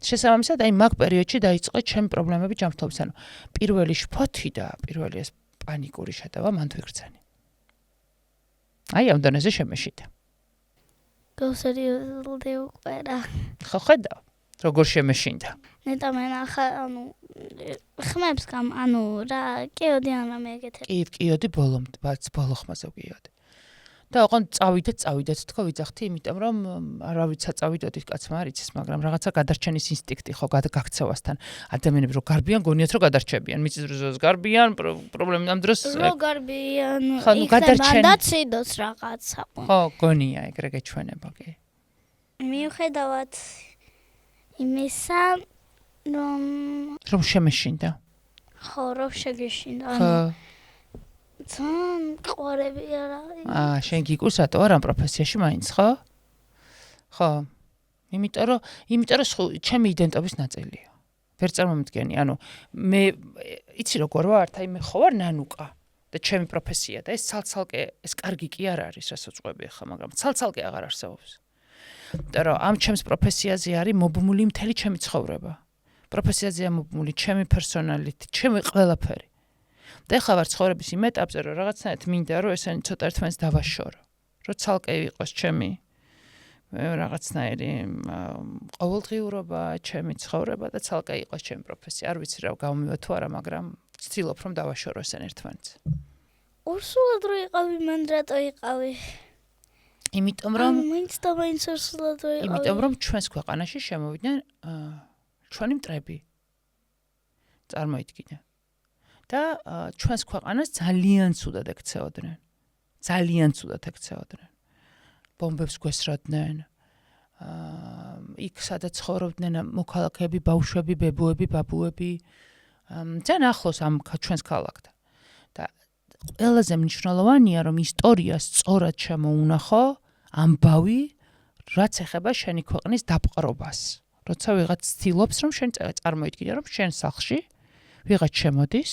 Speaker 2: შესაბამისად აი მაგ პერიოდში დაიწყო ჩემი პრობლემები ჯანმრთელობის. ანუ პირველი შფოთი და პირველი ეს პანიკური შეტევა მან თვიგრძენი. აი ამ დონეზე შემეშინდა.
Speaker 1: გასერიოზულდი უკვე რა.
Speaker 2: ხო ხედავ, როგორ შემეშინდა.
Speaker 1: ნეტა მენახა, ანუ ხმებს ანუ რა, კიოდიან რა მეკეთებ.
Speaker 2: კიოდი ბოლო ხმაზე ვკიოდი. და ოღონდ წავიდეთ თქო ვიძახთი, იმიტომ რომ არავიცა წავიდოდით კაცმა არ იცის, მაგრამ რაღაცა გადარჩენის ინსტინქტი ხო გაქცევასთან. ადამიანები რო გარბიან, გონიათ რომ გადარჩებიან, მიწის ძროშს გარბიან, პრობლემა ამ დროს
Speaker 1: რო გარბიან,
Speaker 2: გადარჩენ.
Speaker 1: დაციდოს რაღაცა.
Speaker 2: ხო, გონია ეგრე გეჩვენება კი.
Speaker 1: მიუხედავად იმისა, რომ
Speaker 2: შემეშინდა.
Speaker 1: ხო, რომ შეგეშინდა.
Speaker 2: ხო.
Speaker 1: ძალიან ყვარები არა.
Speaker 2: შენ გიგულს რატო არ ამ პროფესიაში მაინც, ხო? ხო. იმიტომ რომ ჩემი იდენტობის ნაწილია. ვერ წარმომიდგენი, ანუ მე იცი როგორ ვარ, აი მე ხო ვარ ნანუკა და ჩემი პროფესია და ეს ცალცალკე ეს კარგი კი არ არის, რასაც ვწყვები ახლა, მაგრამ ცალცალკე აღარ არსებობს. იმიტომ რომ ამ ჩემს პროფესიაზე არის მობმული მთელი ჩემი ცხოვრება. პროფესიაზეა მობმული ჩემი პერსონალიტეტი, ჩემი ყველაფერი. და ახლა ვარ ცხოვრების იმ ეტაპზე, რომ რაღაცნაირად მინდა რომ ესენი ცოტა ერთმანეთს დავაშორო. რომ ცალკე იყოს ჩემი რაღაცნაირი ყოველდღიურობა, ჩემი ცხოვრება და ცალკე იყოს ჩემი პროფესია. არ ვიცი რა გამომივა თუ არა, მაგრამ ვცდილობ რომ დავაშორო ესენ ერთმანეთს.
Speaker 1: ორსულად რო იყავი, მან რატო იყავი?
Speaker 2: იმიტომ რომ
Speaker 1: მაინც და მაინც ორსულად რო იყავი.
Speaker 2: იმიტომ რომ ჩვენს ქვეყანაში შემოვიდნენ ჩვენი მტრები. წარმოიდგინე. და ჩვენს ქვეყანას ძალიან ცუდად ექცეოდნენ. ძალიან ცუდად ექცეოდნენ. ბომბებს გვესროდნენ. იქ სადაც ცხოვრობდნენ მოქალაქეები, ბავშვები, ბებუები, ბაბუები. ძალიან ახლოს ამ ჩვენს ქალაქთან. და ყველაზე მნიშვნელოვანია, რომ ისტორიას სწორად შემოუნახო ამბავი, რაც ეხება შენი ქვეყნის დაპყრობას. როცა ვიღაც ცდილობს, რომ შენ წარმოიდგინე, რომ შენ სახლში ვიღაც შემოდის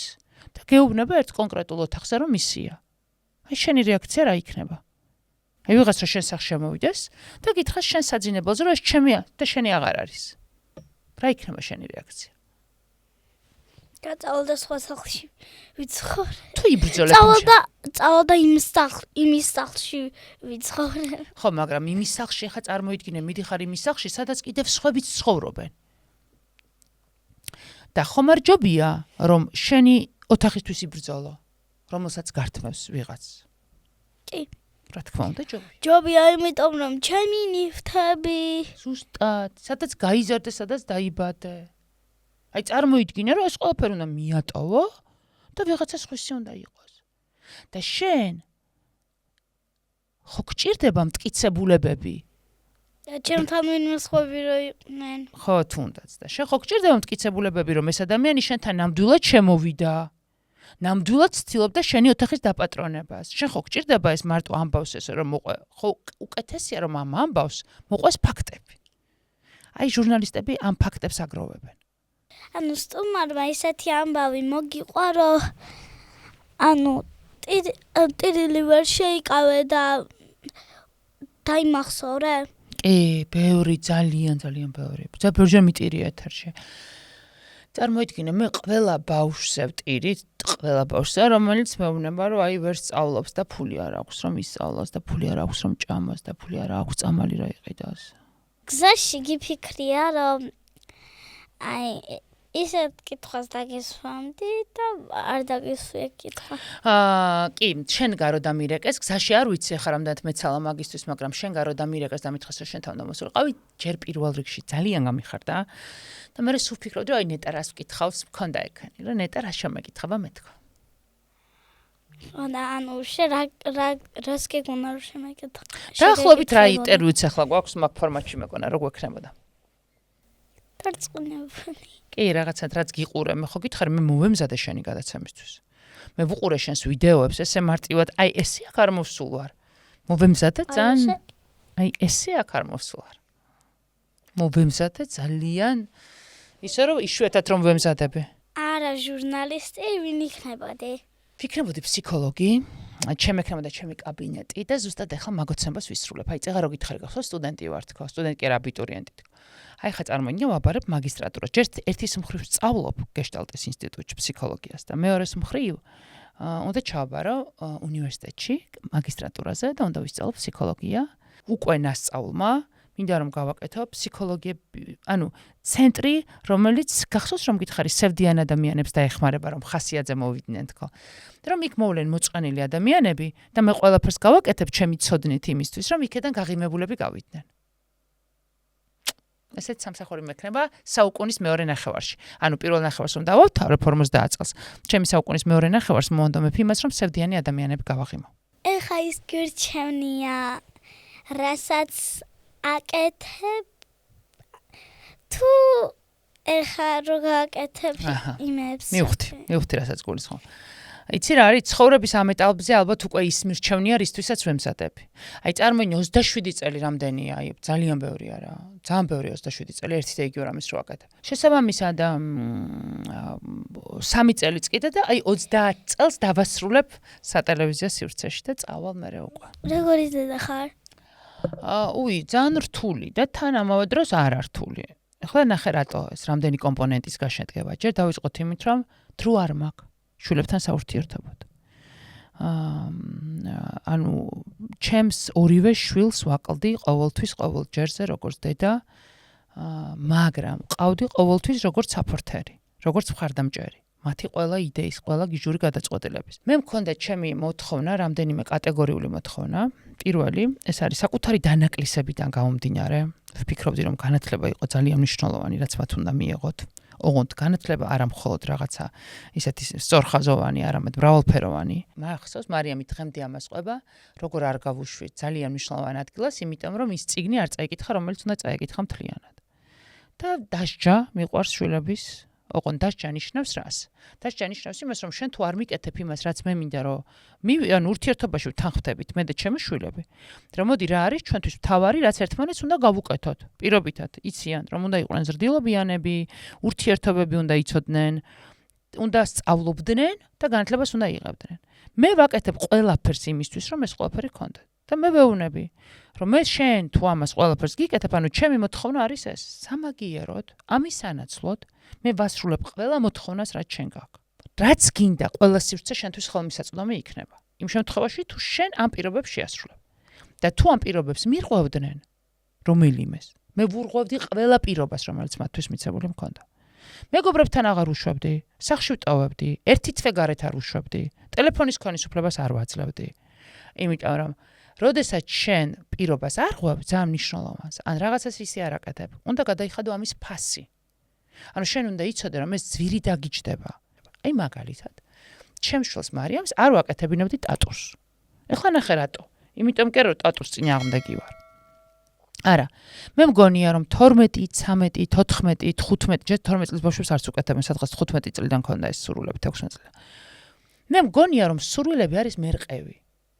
Speaker 2: და გეუბნება ერთ კონკრეტულ ოთახზე, რომ ისია. აი შენი რეაქცია რა იქნება? აი ვიღაც რომ შენ სახლში შემოვიდეს და გითხრას შენ საძინებელზე, რომ ეს ჩემია და შენი აღარ არის. რა იქნება შენი რეაქცია?
Speaker 1: გაწავალდა სხვა სახლში ვიცხოვრე.
Speaker 2: თუ იბრძოლებ
Speaker 1: წავალდა იმის სახლში ვიცხოვრე.
Speaker 2: ხო, მაგრამ იმის სახლში ხა წარმოიდგინე, მიდიხარ იმის სახლში, სადაც კიდევ სხვებიც ცხოვრობენ. და ხომ არ ჯობია, რომ შენი ოთახისთვის იბრძოლო, რომელსაც გართმევს ვიღაც.
Speaker 1: კი.
Speaker 2: რა თქმა უნდა, ჯობია.
Speaker 1: ჯობია, იმიტომ რომ ჩემი ნივთები.
Speaker 2: ზუსტად, სადაც გაიზარდე, სადაც დაიბადე. აი წარმოიდგინე, რომ ეს ყველაფერი უნდა მიატოვო და ვიღაცა სხვისი უნდა იყოს. და შენ ხო გჭირდება მტკიცებულებები?
Speaker 1: და ჩემთან ვინმე სხვები რო იყვნენ.
Speaker 2: ხო, თუნდაც და შენ ხო გჭირდება მტკიცებულებები, რომ ეს ადამიანი შენთან ნამდვილად შემოვიდა? ნამდვილად ცდილობდა შენი ოთახის დაპატრონებას. შენ ხო გჭირდება ეს მარტო ამბავს ესე რომ მოყვე? ხო უკეთესია რომ ამ ამბავს მოყვეს ფაქტები. აი ჟურნალისტები ამ ფაქტებს აგროვებენ.
Speaker 1: ანუ სტუმარმა ისეთი ამბავი მოგიყვა, რომ ტირილი ვერ შეიკავე და დაიმახსოვრე.
Speaker 2: კი, ბევრი, ძალიან ბევრი. ბევრჯერ მიტირია ეთერში. წარმოიდგინე, მე ყველა ბავშვზე ვტირით, რომელიც მეუბნება, რომ აი ვერ სწავლობს და ფული არ აქვს, რომ ისწავლოს და ფული არ აქვს, რომ ჭამოს და ფული არ აქვს, წამალი რა იყიდოს.
Speaker 1: გზაში გიფიქრია, რომ აი ისეთ კითხვას დაგისვამდი და არ დაგისვი კითხვა.
Speaker 2: კი, შენ გარო დამირეკეს, გზაში არ ვიცი ხარ ამდენად მეცალა მაგისტვის, მაგრამ შენ გარო დამირეკეს და მითხეს რომ შენთან უნდა მოსულიყავი, ჯერ პირველ რიგში ძალიან გამიხარდა. და მე სულ ვფიქრობდი, რომ აი ნეტა რას ვკითხავს, მქონდა ეგანი, რომ ნეტა რა შემეკითხება მეთქვა.
Speaker 1: ანუ შე რას გეგონა რომ შემეკითხა?
Speaker 2: დაახლოებით რა ინტერვიუც ახლა გვაქვს მაგ ფორმატში მეკონა, როგორ ექნებოდა?
Speaker 1: დარწმუნებული.
Speaker 2: კი, რაღაცად რაც გიყურე, მე ხო გითხარი, მე მოვემზადე შენი გადაცემისთვის. მე ვუყურე შენს ვიდეოებს, ესე მარტივად, აი ესე აქ არ მოვსულ ვარ. მოვემზადე ძალიან, აი ესე აქ არ მოვსულ ვარ. მოვემზადე ძალიან ისე რომ იშვიათად რომ ვემზადები.
Speaker 1: არა, ჟურნალისტი ვინ იქნებოდი?
Speaker 2: ვიქნებოდი ფსიქოლოგი, ჩემ ექნებოდა ჩემი კაბინეტი და ზუსტად ახლა მაგოცნებას ვისრულებ. აი წეღარო გითხარი გახსოვს, სტუდენტი ვარ თქო, სტუდენტი კი არა აბიტურიენტი თქო. აი ხა წარმოიდგინე ვაბარებ მაგისტრატურას. ჯერ ერთის მხრივ სწავლობ გეშტალტის ინსტიტუტში ფსიქოლოგიას და მეორეს მხრივ უნდა ჩავაბარო უნივერსიტეტში მაგისტრატურაზე და უნდა ვისწავლო ფსიქოლოგია. უკვე ნასწავლმა მინდა რომ გავაკეთო ფსიქოლოგიები, ანუ ცენტრი, რომელიც გახსოვს რომ გითხარი სევდიან ადამიანებს დაეხმარება რომ ხასიათზე მოვიდნენ თქო. რომ იქ მოვლენ მოწყენილი ადამიანები და მე ყველაფერს გავაკეთებ ჩემი ცოდნით იმისთვის, რომ იქიდან გაღიმებულები გავიდნენ. ესეც სამსახური მექნება საუკუნის მეორე ნახევარში. ანუ პირველ ნახევარს რომ დავავთავრებ 50 წელს. ჩემი საუკუნის მეორე ნახევარს მოვანდომებ იმას, რომ სევდიანი ადამიანები გავაღიმო.
Speaker 1: ეხა ის გირჩევნია, რასაც აკეთებ თუ ეხა რო გააკეთებ იმებს.
Speaker 2: მივხვდი რასაც გულისხმობ. იცი რა არის ცხოვრების ამ ეტაპზე ალბათ უკვე ის მირჩევნია რისთვისაც ვემზადები. აი წარმოიდგინე 27 წელი რამდენია, აი ძალიან ბევრი არა. ძალიან ბევრი 27 წელი ერთი და იგივე რამეს რო აკეთებ. შესაბამისად 3 წელიც კიდე და აი 30 წელს დავასრულებ სატელევიზიო სივრცეში და წავალ მერე უკვე.
Speaker 1: როგორი დედა ხარ?
Speaker 2: ძალიან რთული და თან ამავე დროს არ რთული. ახლა ნახე რატო ეს რამდენი კომპონენტის გაშენდება. ჯერ დავიწყოთ იმით, რომ დრო არ მაქვს შვილებთან საურთიერთობად. ანუ ჩემს ორივე შვილს ვაკლდი ყოველთვის ყოველ ჯერზე როგორც დედა, მაგრამ ყავდი ყოველთვის როგორც საფორთერი, როგორც მხარდამჭერი. მათი ყველა იდეის, ყველა გიჟური გადაწყვეტილების. მე მქონდა ჩემი მოთხოვნა, რამდენიმე კატეგორიული მოთხოვნა. პირველი, ეს არის საკუთარი დანაკლისებიდან გამომდინარე. ვფიქრობდი, რომ განათლება იყო ძალიან მნიშვნელოვანი, რაც მათ უნდა მიეღოთ. ოღონდ განათლება არა მხოლოდ რაღაცა ისეთი სწორხაზოვანი, არამედ მრავალფეროვანი. მახსოვს, მარიამი დღემდე ამას ყვება, როგორ არ გავუშვი ძალიან მნიშვნელოვან ადგილას, იმიტომ რომ ის წიგნი არ წაიკითხა, რომელიც უნდა წაიკითხა მთლიანად. და დასჯა მიყვარს შვილების ოღონდ დასჯა ნიშნავს რას? დასჯა ნიშნავს იმას, რომ შენ თუ არ მიკეთებ იმას, რაც მე მინდა, რომ ანუ ურთიერთობაში ვთანხმდებით მე და ჩემი შვილები. რომ მოდი რა არის ჩვენთვის მთავარი, რაც ერთმანეთს უნდა გავუკეთოთ. პირობითად იციან, რომ უნდა იყვნენ ზრდილობიანები, ურთიერთობები უნდა იცოდნენ, უნდა სწავლობდნენ და განათლებას უნდა იღებდნენ. მე ვაკეთებ ყველაფერს იმისთვის, რომ ეს ყველაფერი გქონდეთ. და და მე ვეუბნები, რომ მე შენ თუ ამას ყველაფერს გიკეთებ, ანუ ჩემი მოთხოვნა არის ეს, სამაგიეროდ, ამის სანაცვლოდ, მე ვასრულებ ყველა მოთხოვნას, რაც შენ გაქვს. რაც გინდა, ყველა სივრცე შენთვის ხელმისაწვდომი იქნება. იმ შემთხვევაში, თუ შენ ამ პირობებს შეასრულებ. და თუ ამ პირობებს მირღვევდნენ რომელიმეს, მე ვურღვევდი ყველა პირობას, რომელიც მათთვის მიცემული მქონდა. მეგობრებთან აღარ უშვებდი, სახლში ვტოვებდი, ერთი თვე გარეთ არ უშვებდი, ტელეფონის ქონის უფლებას არ ვაძლევდი. იმიტომ რომ როდესაც შენ პირობას არ ღვევ ძალიან მნიშვნელოვანს, ან რაღაცას ისე არ აკეთებ, უნდა გადაიხადო ამის ფასი. ანუ შენ უნდა იცოდე, რომ ეს ძვირი დაგიჯდება. აი მაგალითად, ჩემს შვილს მარიამს არ ვაკეთებინებდი ტატუს. ეხლა ნახე რატო? იმიტომ კი რომ ტატუს წინააღმდეგი ვარ. არა, მე მგონია რომ 12, 13, 14, 15, ჯერ 12 წლის ბავშვებს არც უკეთებენ, სადღაც 15 წლიდან ქონდა ეს სურვილები 16 წლიდან. მე მგონია რომ სურვილები არის მერყევი.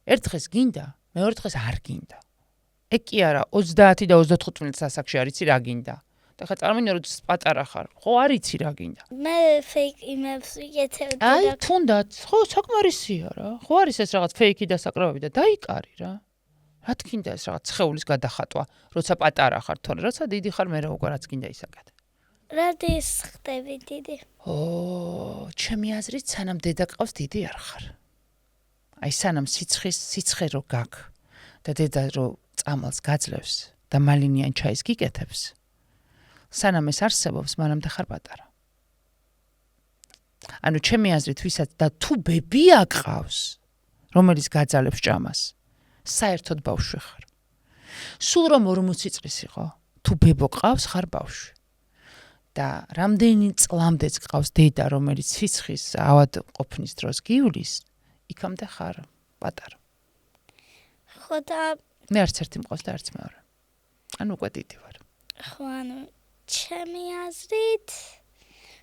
Speaker 2: ერთ დღეს გინდა, მეორე დღეს არ გინდა. ეგ კი არა, 30 და 25 წლის ასაკში არიცი რა გინდა. და ხა წარმოიდგინე რომ პატარა ხარ, ხო არიცი რა გინდა.
Speaker 1: მე fake image ვიკეთებდი.
Speaker 2: აი, თუნდაც, ხო, საკმარისია რა. ხო არის ეს რაღაც ფეიქი დასაკრავები და დაიკარი რა. რა თქინდა ეს რაღაც ცხეულის გადახატვა, როცა პატარა ხარ, თორე როცა დიდი ხარ, მე რა უკვე რაც გინდა ისაკეთე.
Speaker 1: რადის ხდები დიდი?
Speaker 2: ჩემი აზრით, სანამ დედა ყავს, დიდი არ ხარ. აი, სანამ სიცხე რო გაქვს და დედა რო წამალს გაძლევს და მალინიან ჩაის გიკეთებს, სანამ ეს არსებობს, მანამდე ხარ პატარა. ანუ ჩემი აზრით, ვისაც და თუ ბები აკყავს, რომელიც გაძალებს ჭამას, საერთოდ ბავშვი ხარ. სულ რომ 40 წლის იყო, თუ ბებო ყავს, ხარ ბავშვი. და რამდენი წლამდეც ყავს დედა, რომელიც სიცხის ავად ყოფნის დროს გივლის, იქამდე ხარ პატარა.
Speaker 1: ხო და
Speaker 2: მე არც ერთი მყავს და არც მეორე. ანუ უკვე დიდი ვარ.
Speaker 1: ხო, ანუ ჩემი აზრით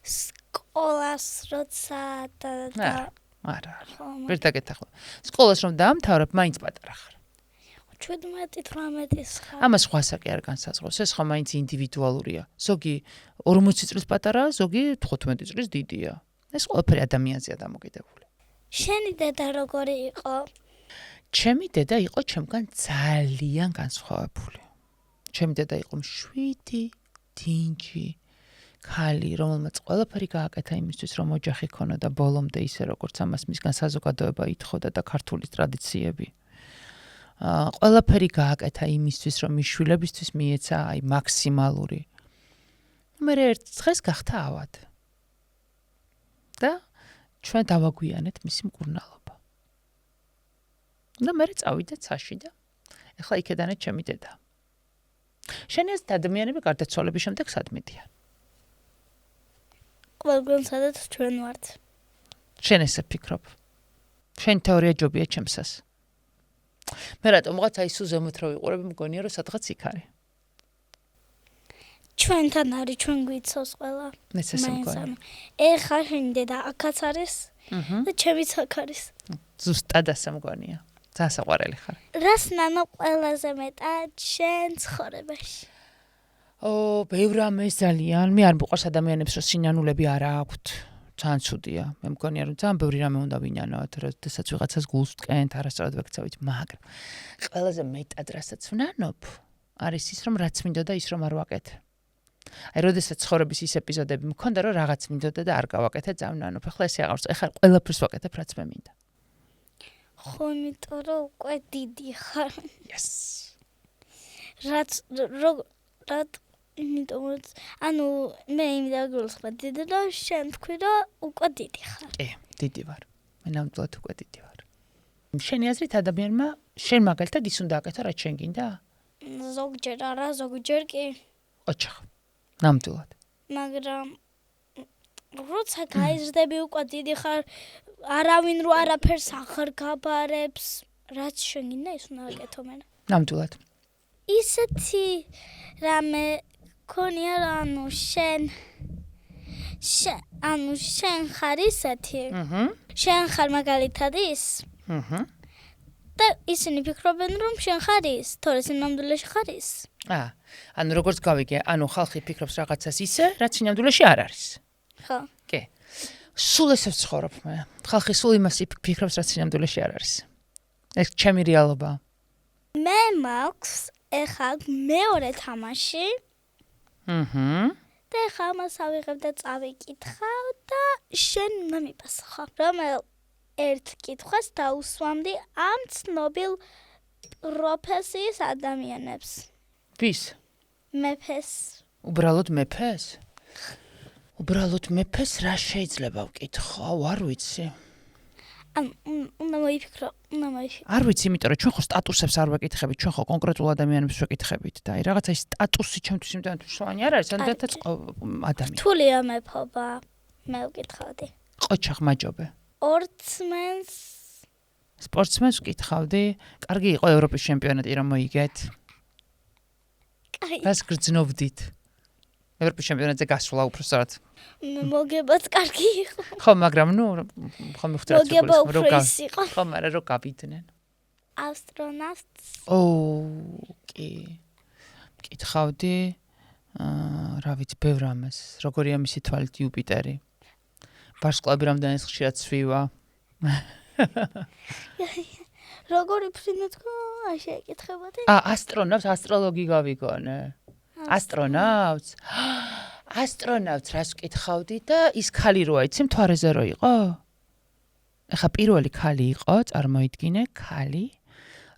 Speaker 1: სკოლას როცა და
Speaker 2: არა. ვერ დაგეთახლა. სკოლას რომ დაამთავრებ, მაინც პატარა ხარ.
Speaker 1: 17-18 ხარ.
Speaker 2: ამას სხვა საკი არ განსაზღვრავს. ეს ხო მაინც ინდივიდუალურია. ზოგი 40 წლის პატარაა, ზოგი 15 წლის დიდია. ეს ყველაფერი ადამიანზეა დამოკიდებული.
Speaker 1: შენი დედა როგორი იყო?
Speaker 2: ჩემი დედა იყო ჩემგან ძალიან განსხვავებული. ჩემი დედა იყო მშვიდი, დინჯი, ქალი, რომელმაც ყველაფერი გააკეთა იმისთვის, რომ ოჯახი ქონოდა ბოლომდე ისე, როგორც ამას მისგან საზოგადოება ითხოვდა და ქართული ტრადიციები. ყველაფერი გააკეთა იმისთვის, რომ მის შვილებისთვის მიეცა აი მაქსიმალური. მე ერთ დღეს გახდა ავად. და ჩვენ დავაგვიანეთ მისი მკურნალობა. და მე წავიდა ცაში და ეხლა იქედანეთ ჩემი დედა. შენი ეს ადამიანები გარდაცვალების შემდეგ სად მიდიან?
Speaker 1: ყველგან სადაც ჩვენ ვართ.
Speaker 2: შენ ესე ფიქრობ? შენ თეორია ჯობია ჩემსას. მე რატომღაც აი სულ ზემოთ რო ვიყურებ, მგონია რომ სადღაც იქ არის.
Speaker 1: ჩვენთან არის, ჩვენ გვიცავს ყველა.
Speaker 2: მეც ესე მგონია.
Speaker 1: ეხლა შენი დედა აქაც არის და ჩემიც აქ არის.
Speaker 2: ზუსტად ასე მგონია. ძალიან საყვარელი ხარ.
Speaker 1: რას ნანო ყველაზე მეტად შენ ცხოვრებაში?
Speaker 2: ბევრ ამას ძალიან. მე არ მიყვარს ადამიანებს, რომ სინანულები არ აქვთ. ძალიან ცუდია. მე მგონია, რომ ძალიან ბევრი რამე უნდა ვინანოთ, როდესაც ვიღაცას გულს ვტკენთ, არასწორად ვექცევით, მაგრამ ყველაზე მეტად რასაც ვნანობ, არის ის, რომ რაც მინდოდა, ის რომ არ ვაკეთე. აი, როდესაც ცხოვრების ის ეპიზოდები მქონდა, რომ რაღაც მინდოდა და არ გავაკეთე, ძალიან ვნანობ. ახლა ესე აღარ ვწ. ეხლა ყველაფერს ვაკეთებ, რაც მე მინდა.
Speaker 1: ხო, იმიტომ რომ უკვე დიდი ხარ.
Speaker 2: Yes.
Speaker 1: რაც იმიტომ ანუ მე იმდა გულსხმა დიდი და შენ თქვი რომ უკვე დიდი ხარ.
Speaker 2: კი, დიდი ვარ. მე ნამდვილად უკვე დიდი ვარ. შენი აზრით ადამიანმა შენ მაგალითად ის უნდა აკეთო, რაც შენ გინდა?
Speaker 1: ზოგჯერ არა, ზოგჯერ კი.
Speaker 2: ოჩახ. ნამდვილად.
Speaker 1: მაგრამ როცა გაიზრდები უკვე დიდი ხარ, არავინ რო არაფერს აღარ გაბარებს, რაც შენ გინდა ის უნდა აკეთო მე. ნამდვილად. ისეთი რამე ქონია ანუ შენ ხარ ისეთი. შენ ხარ მაგალითად ის. და ისინი ფიქრობენ რომ შენ ხარ ის, თორე სინამდვილეში ხარ ის.
Speaker 2: ანუ როგორც გავიგე, ანუ ხალხი ფიქრობს რაღაცას ისე, რაც სინამდვილეში არ არის.
Speaker 1: ხო.
Speaker 2: კი. სულ ესე ვცხოვრობ მე. ხალხი სულ იმას ფიქრობს, რაც სინამდვილეში არ არის. ეს ჩემი რეალობაა.
Speaker 1: მე მაქვს ეხლა მეორე თამაში და ეხლა მას ავიღებ და წავიკითხავ და შენ უნდა მიპასუხო რომელ ერთ კითხვას დაუსვამდი ამ ცნობილ პროფესიის ადამიანებს
Speaker 2: ვის?
Speaker 1: მეფეს
Speaker 2: უბრალოდ მეფეს? უბრალოდ მეფეს რა შეიძლება ვკითხო? არ ვიცი.
Speaker 1: უნდა მოიფიქრო
Speaker 2: არ ვიცი, იმიტომ რომ ჩვენ ხო სტატუსებს არ ვეკითხებით, ჩვენ ხო კონკრეტულ ადამიანებს ვეკითხებით და აი რაღაცა ის სტატუსი ჩემთვის იმდენად მნიშვნელოვანი არ არის, ამდენად ადამიანი.
Speaker 1: რთულია მეფობა. მე ვკითხავდი.
Speaker 2: ყოჩა ხმაჯობე. სპორტსმენს ვკითხავდი. კარგი იყო ევროპის ჩემპიონატი რომ მოიგეთ. რას გრძნობდით? ევროპის ჩემპიონატზე გასვლა უბრალოდ.
Speaker 1: მოგებაც კარგი იყო.
Speaker 2: ხო, მაგრამ ნუ ხომ ვხვდათ
Speaker 1: მოგება უფრო ის იყო.
Speaker 2: ხო, მაგრამ რო გავიდნენ.
Speaker 1: ასტრონავტს.
Speaker 2: კი. ვკითხავდი რა ვიცი, ბევრ ამას. როგორია მისი თვალით იუპიტერი? ვარსკვლავი რამდენად ხშირად ცვივა?
Speaker 1: როგორი ფრინო თქო, შეეკითხებოდი?
Speaker 2: ასტრონავტს, ასტროლოგი გავიგონე. ასტრონავტს? ასტრონავტს რას ვკითხავდი და ის ქალი როა იცი მთვარეზე რო იყო? ეხა პირველი ქალი იყო, წარმოიდგინე, ქალი,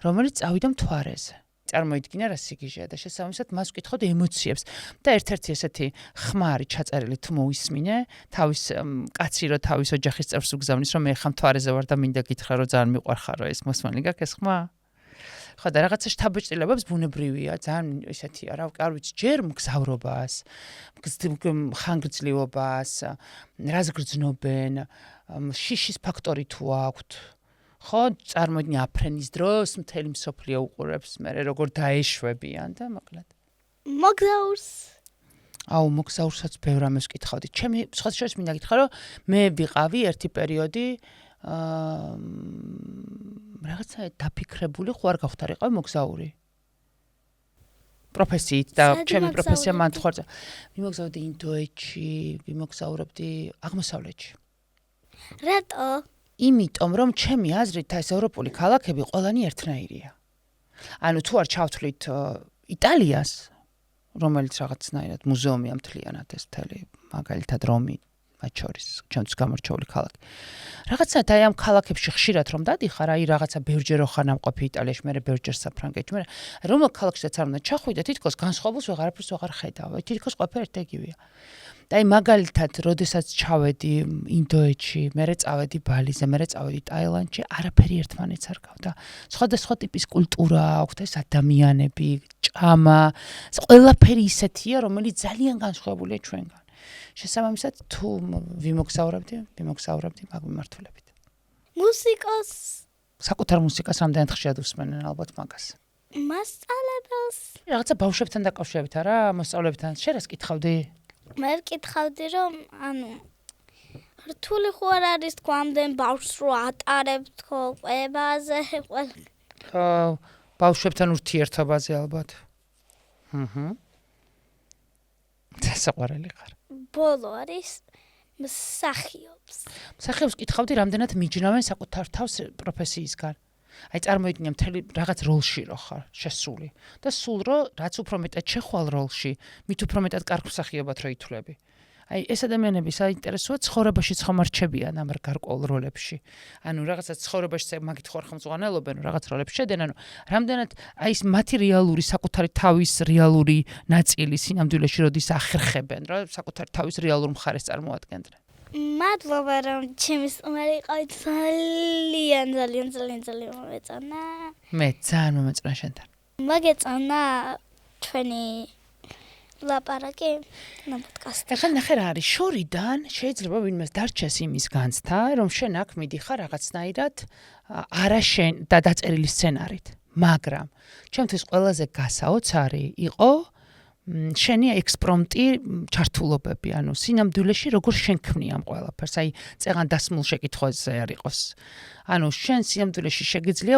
Speaker 2: რომელიც წავიდა მთვარეზე. წარმოიდგინე რა სიგიჟეა და შესაბამისად მას ვკითხავდი ემოციებს და ერთ-ერთი ესეთი ხმარი ჩაწერილი თუ მოისმინე, თავის კაცი რო თავის ოჯახის წევრს უგზავნის, რომ მე ხა მთვარეზე ვარ და მინდა გითხრა რომ ძალიან მიყვარხარო ეს მოსმენი გაქვს ეს ხმა? ხო და რაღაცა შთაბეჭდილებებს ბუნებრივია, ძალიან ესეთია რა, არ ვიცი, ჯერ მგზავრობას, ხანგრძლივობას, რას გრძნობენ, შიშის ფაქტორი თუ აქვთ. ხო, წარმოიდგინე აფრენის დროს მთელი მსოფლიო უყურებს, მე როგორ დაეშვებიან და მოკლედ.
Speaker 1: მოგზაურს.
Speaker 2: მოგზაურსაც ბევრ ამას ვკითხავდი. ჩემი სხვათა შორის მინდა გითხრა, რომ მე ვიყავი ერთი პერიოდი რაღაცა დაფიქრებული, ხო არ გავხდარიყავი მოგზაური. პროფესიით და ჩემი პროფესია მან თხოვდა. ვიმოგზავრდი ინდოეთში, ვიმოგზავრებდი აღმოსავლეთში.
Speaker 1: რატო?
Speaker 2: იმიტომ რომ ჩემი აზრით ეს ევროპული ქალაქები ყველანი ერთნაირია. ანუ თუ არ ჩავთვლით იტალიას, რომელიც რაღაცნაირად მუზეუმია მთლიანად ეს მთელი, მაგალითად რომი, მათ შორის ჩემთვის გამორჩეული ქალაქი. რაღაცნაირად აი ამ ქალაქებში ხშირად რომ დადიხარ, აი რაღაცა ბევრჯერ ხარ ნამყოფი იტალიაში, მე ბევრჯერ საფრანგეთში, მე რომელ ქალაქშიც არ უნდა ჩახვიდე, თითქოს განსხვავებულს ვეღარაფერს ვეღარ ხედავ, თითქოს ყველაფერი ერთგივეა. და აი მაგალითად, როდესაც ჩავედი ინდოეთში, მერე წავედი ბალიზე, მერე წავედი ტაილანდში, არაფერი ერთმანეთს არ გავდა. სხვადასხვა ტიპის კულტურა აქვთ, ეს ადამიანები, ჭამა, ყველაფერი ისეთია, რომელიც ძალიან განსხვავებულია ჩვენგან. შესაბამისად, თუ ვიმოგზავრებდი მაგ მიმართულებით.
Speaker 1: მუსიკას.
Speaker 2: საკუთარ მუსიკას რამდენად ხშირად უსმენენ ალბათ მაგას.
Speaker 1: მასწავლებელს.
Speaker 2: რაღაცა ბავშვებთან დაკავშირებით არა, მოსწავლებთან. შენ რას კითხავდი?
Speaker 1: მე ვკითხავდი, რომ რთული ხო არ არის თქო ამდენ ბავშვს რო ატარებ თქო ყვებაზე,
Speaker 2: ხო, ბავშვებთან ურთიერთობაზე ალბათ. საყვარელი ხარ.
Speaker 1: ბოლო არის მსახიობს.
Speaker 2: მსახიობს კითხავდი, რამდენად მიჯნავენ საკუთარ თავს პროფესიისგან. აი წარმოიდგინე მთელი რაღაც როლში რო ხარ შესული და სულ რო რაც უფრო მეტად შეხვალ როლში, მით უფრო მეტად კარგ მსახიობად რო ითვლები. აი ეს ადამიანები საინტერესოა ცხოვრებაშიც ხომ არჩებიან ამ გარკვეულ როლებში. ანუ რაღაცა ცხოვრებაში მაგით ხო არ ხმწვანელობენ, რაღაც როლებში შედენ, ანუ რამდენად აი ეს მათი რეალური საკუთარი თავის რეალური ნაწილი სინამდვილეში როდის ახერხებენ, რა საკუთარი თავის რეალურ მხარეს წარმოადგენდნენ.
Speaker 1: მადლობა რომ ჩემი სტუმარი იყავით, ძალიან მომეწონა.
Speaker 2: მე ძალიან მომეწონა შენთან.
Speaker 1: მოგეწონა ჩვენი ლაპარაკი და პოდკასტი.
Speaker 2: ეხლა ნახე რა არის, შორიდან შეიძლება ვინმეს დარჩეს იმის განცდა, რომ შენ აქ მიდიხარ რაღაცნაირად არა შენ და დაწერილი სცენარით, მაგრამ ჩემთვის ყველაზე გასაოცარი იყო შენი ექსპრომტი ჩართულობები, ანუ სინამდვილეში როგორ შენ ქმნი ამ ყველაფერს, აი წეღან დასმულ შეკითხვაზე არ იყოს. ანუ შენ სინამდვილეში შეგიძლია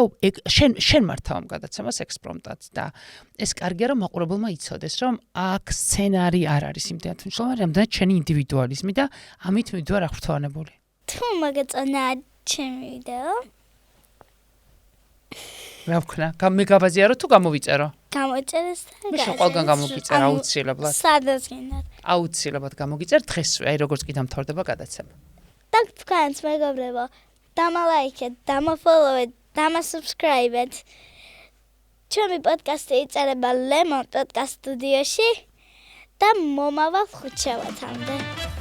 Speaker 2: შენ მართავ ამ გადაცემას ექსპრომტად და ეს კარგია რომ მაყურებელმა იცოდეს, რომ აქ სცენარი არ არის იმდენად მნიშვნელოვანი, რამდენად შენი ინდივიდუალიზმი და ამით მივდივარ აღფრთოვანებული.
Speaker 1: თუ მოგეწონა ჩემი ვიდეო
Speaker 2: მე ვქნა, მე გაბაზიარო თუ გამოვიწერო?
Speaker 1: გამოიწერეს და
Speaker 2: მე ყველგან გამოგიწერ აუცილებლად.
Speaker 1: სადაც გინდათ.
Speaker 2: აუცილებლად გამოგიწერ დღესვე, აი როგორც კი დამთავრდება გადაცემა.
Speaker 1: და თქვენს მეგობრებო, დამალაიქეთ, დამაფოლოვეთ, დამასუბსკრაიბეთ. ჩემი პოდკასტი იწერება Lemon Podcast სტუდიაში და მომავალ ხუთშაბათამდე.